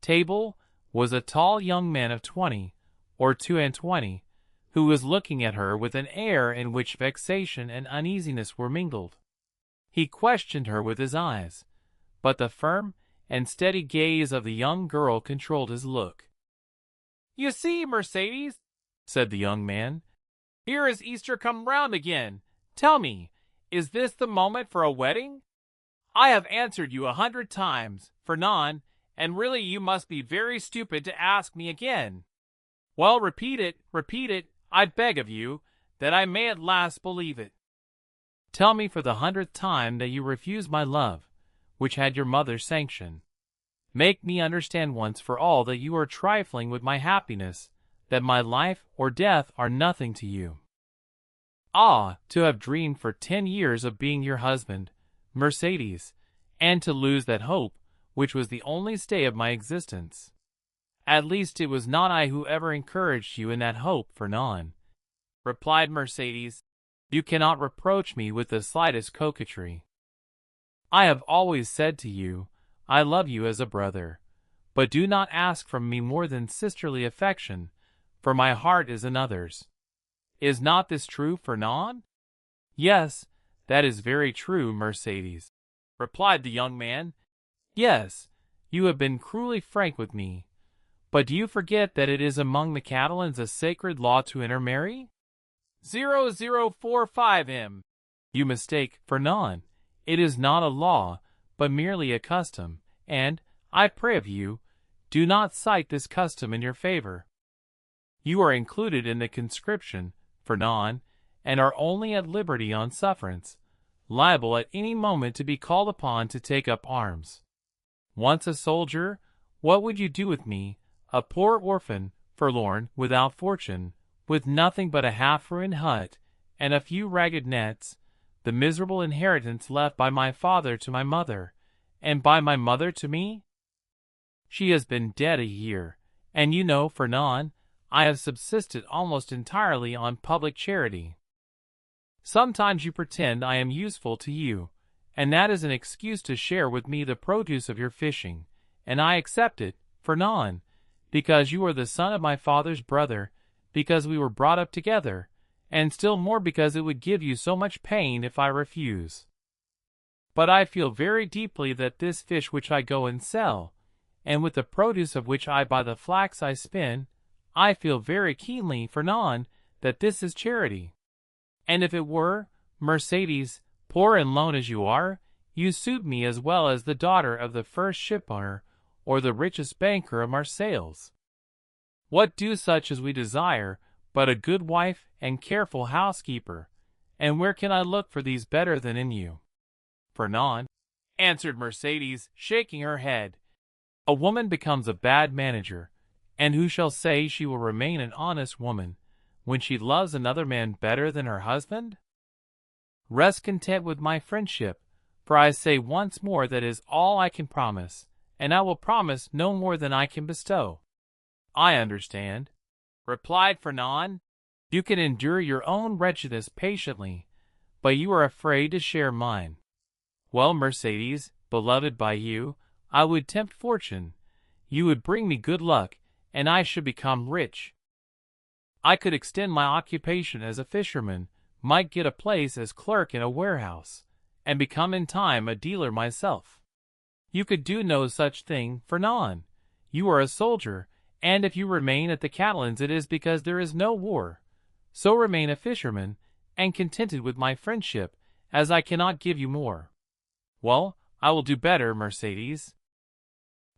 table was a tall young man of 20 or 22, who was looking at her with an air in which vexation and uneasiness were mingled. He questioned her with his eyes, but the firm and steady gaze of the young girl controlled his look. "You see, Mercedes," said the young man, "here is Easter come round again. Tell me, is this the moment for a wedding? I have answered you 100 times, Fernand, and really you must be very stupid to ask me again." "Well, repeat it, I beg of you, that I may at last believe it. Tell me for the 100th time that you refuse my love, which had your mother's sanction. Make me understand once for all that you are trifling with my happiness, that my life or death are nothing to you." "Ah, to have dreamed for 10 years of being your husband, Mercedes, and to lose that hope, which was the only stay of my existence. At least it was not I who ever encouraged you in that hope, Fernand," replied Mercedes. "You cannot reproach me with the slightest coquetry. I have always said to you, I love you as a brother, but do not ask from me more than sisterly affection, for my heart is another's. Is not this true, Fernand?" "Yes, that is very true, Mercedes," replied the young man. "Yes, you have been cruelly frank with me. But do you forget that it is among the Catalans a sacred law to intermarry?" 0045M. "You mistake, Fernand. It is not a law, but merely a custom, and, I pray of you, do not cite this custom in your favor. You are included in the conscription, Fernand, and are only at liberty on sufferance, liable at any moment to be called upon to take up arms. Once a soldier, what would you do with me, a poor orphan, forlorn, without fortune, with nothing but a half-ruined hut and a few ragged nets, the miserable inheritance left by my father to my mother, and by my mother to me? She has been dead a year, and you know, Fernand, I have subsisted almost entirely on public charity. Sometimes you pretend I am useful to you, and that is an excuse to share with me the produce of your fishing, and I accept it, Fernand, because you are the son of my father's brother, because we were brought up together, and still more because it would give you so much pain if I refuse. But I feel very deeply that this fish which I go and sell, and with the produce of which I buy the flax I spin, I feel very keenly, Fernand, that this is charity. And if it were, Mercedes, poor and lone as you are, you suit me as well as the daughter of the first shipowner or the richest banker of Marseilles. What do such as we desire but a good wife and careful housekeeper, and where can I look for these better than in you?" "Fernand," answered Mercedes, shaking her head, "a woman becomes a bad manager, and who shall say she will remain an honest woman when she loves another man better than her husband? Rest content with my friendship, for I say once more that is all I can promise, and I will promise no more than I can bestow." "I understand," replied Fernand. "You can endure your own wretchedness patiently, but you are afraid to share mine. Well, Mercedes, beloved by you, I would tempt fortune. You would bring me good luck, and I should become rich. I could extend my occupation as a fisherman, might get a place as clerk in a warehouse, and become in time a dealer myself. You could do no such thing, Fernand. You are a soldier, and if you remain at the Catalans it is because there is no war. So remain a fisherman, and contented with my friendship, as I cannot give you more." "Well, I will do better, Mercedes.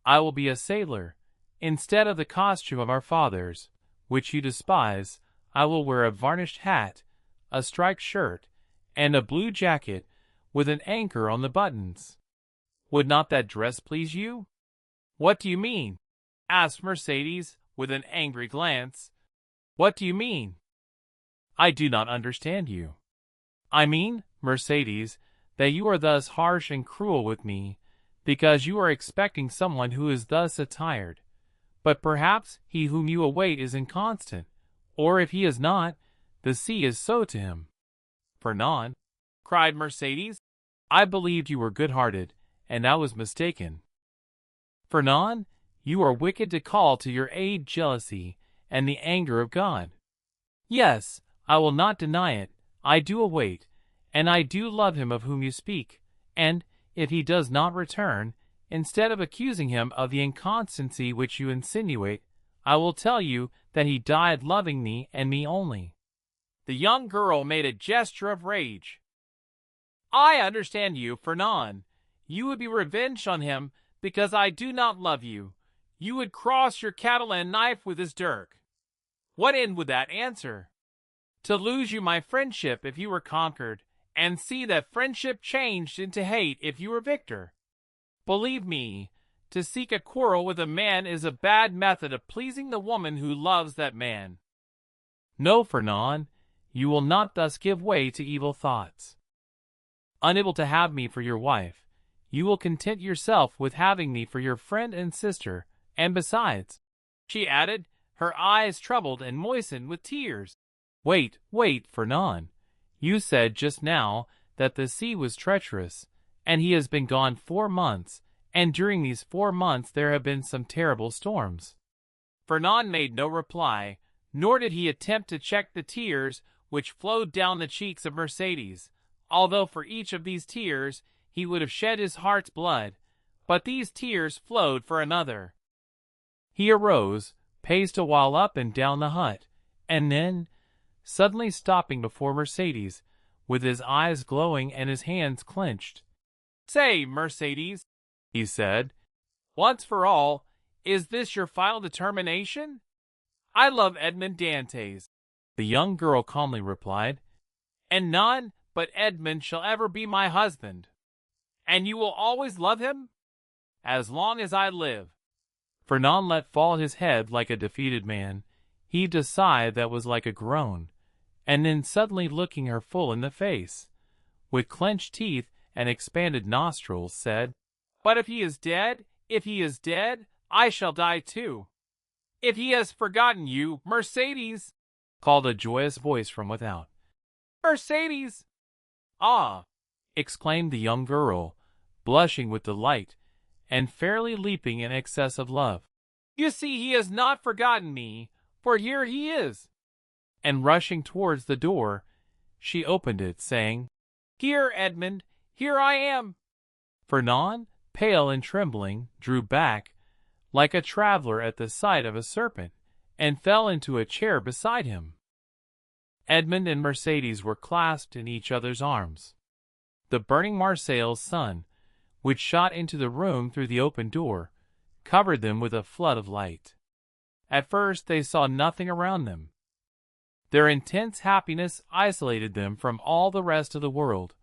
I will be a sailor. Instead of the costume of our fathers, which you despise, I will wear a varnished hat, a striped shirt, and a blue jacket with an anchor on the buttons. Would not that dress please you?" "What do you mean?" asked Mercedes with an angry glance. "What do you mean? I do not understand you." "I mean, Mercedes, that you are thus harsh and cruel with me, because you are expecting someone who is thus attired. But perhaps he whom you await is inconstant, or if he is not, the sea is so to him." "Fernand," cried Mercedes, "I believed you were good-hearted, and I was mistaken." "Fernand, You are wicked to call to your aid jealousy and the anger of God. Yes, I will not deny it, I do await, and I do love him of whom you speak, and, if he does not return, instead of accusing him of the inconstancy which you insinuate, I will tell you that he died loving me and me only." The young girl made a gesture of rage. "I understand you, Fernand. You would be revenged on him because I do not love you. You would cross your Catalan knife with his dirk. What end would that answer? To lose you my friendship if you were conquered, and see that friendship changed into hate if you were victor. Believe me, to seek a quarrel with a man is a bad method of pleasing the woman who loves that man. No, Fernand, you will not thus give way to evil thoughts. Unable to have me for your wife, you will content yourself with having me for your friend and sister, and besides," she added, her eyes troubled and moistened with tears. Wait, Fernand. You said just now that the sea was treacherous, and he has been gone 4 months, and during these 4 months there have been some terrible storms." Fernand made no reply, nor did he attempt to check the tears which flowed down the cheeks of Mercedes, although for each of these tears he would have shed his heart's blood, but these tears flowed for another. He arose, paced a while up and down the hut, and then, suddenly stopping before Mercedes, with his eyes glowing and his hands clenched, "Say, Mercedes," he said, "once for all, is this your final determination?" "I love Edmond Dantès," the young girl calmly replied, "and none but Edmond shall ever be my husband." "And you will always love him?" "As long as I live." Fernand let fall his head like a defeated man, heaved a sigh that was like a groan, and then suddenly looking her full in the face, with clenched teeth and expanded nostrils, said, "But if he is dead, I shall die too." "If he has forgotten you, Mercedes," called a joyous voice from without. "Mercedes!" "Ah!" exclaimed the young girl, blushing with delight, and fairly leaping in excess of love. "You see he has not forgotten me, for here he is." And rushing towards the door, she opened it, saying, "Here, Edmond, here I am." Fernand, pale and trembling, drew back, like a traveler at the sight of a serpent, and fell into a chair beside him. Edmond and Mercedes were clasped in each other's arms. The burning Marseille's sun, which shot into the room through the open door, covered them with a flood of light. At first they saw nothing around them. Their intense happiness isolated them from all the rest of the world,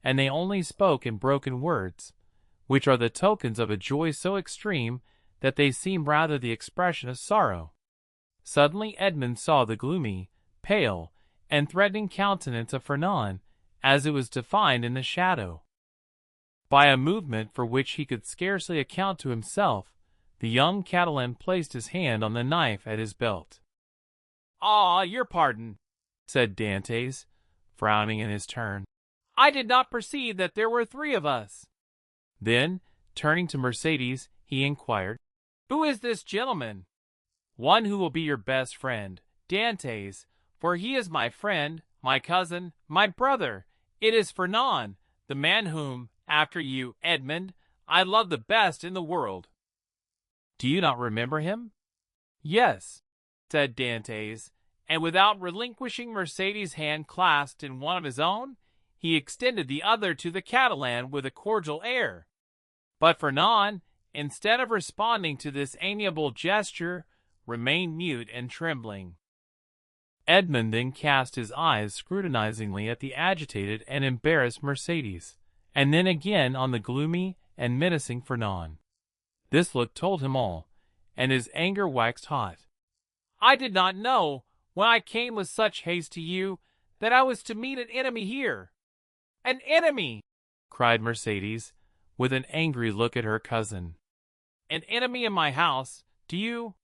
and they only spoke in broken words, which are the tokens of a joy so extreme that they seem rather the expression of sorrow. Suddenly Edmond saw the gloomy, pale, and threatening countenance of Fernand as it was defined in the shadow. By a movement for which he could scarcely account to himself, the young Catalan placed his hand on the knife at his belt. "Ah, your pardon," said Dantès, frowning in his turn. "I did not perceive that there were 3 of us." Then, turning to Mercedes, he inquired, "Who is this gentleman?" "One who will be your best friend, Dantès, for he is my friend, my cousin, my brother. It is Fernand, the man whom, after you, Edmond, I love the best in the world." "Do you not remember him?" "Yes," said Dantès, and without relinquishing Mercedes' hand clasped in one of his own, he extended the other to the Catalan with a cordial air. But Fernand, instead of responding to this amiable gesture, remained mute and trembling. Edmond then cast his eyes scrutinizingly at the agitated and embarrassed Mercedes, and then again on the gloomy and menacing Fernand. This look told him all, and his anger waxed hot. "I did not know, when I came with such haste to you, that I was to meet an enemy here." "An enemy!" cried Mercedes, with an angry look at her cousin. "An enemy in my house. Do you,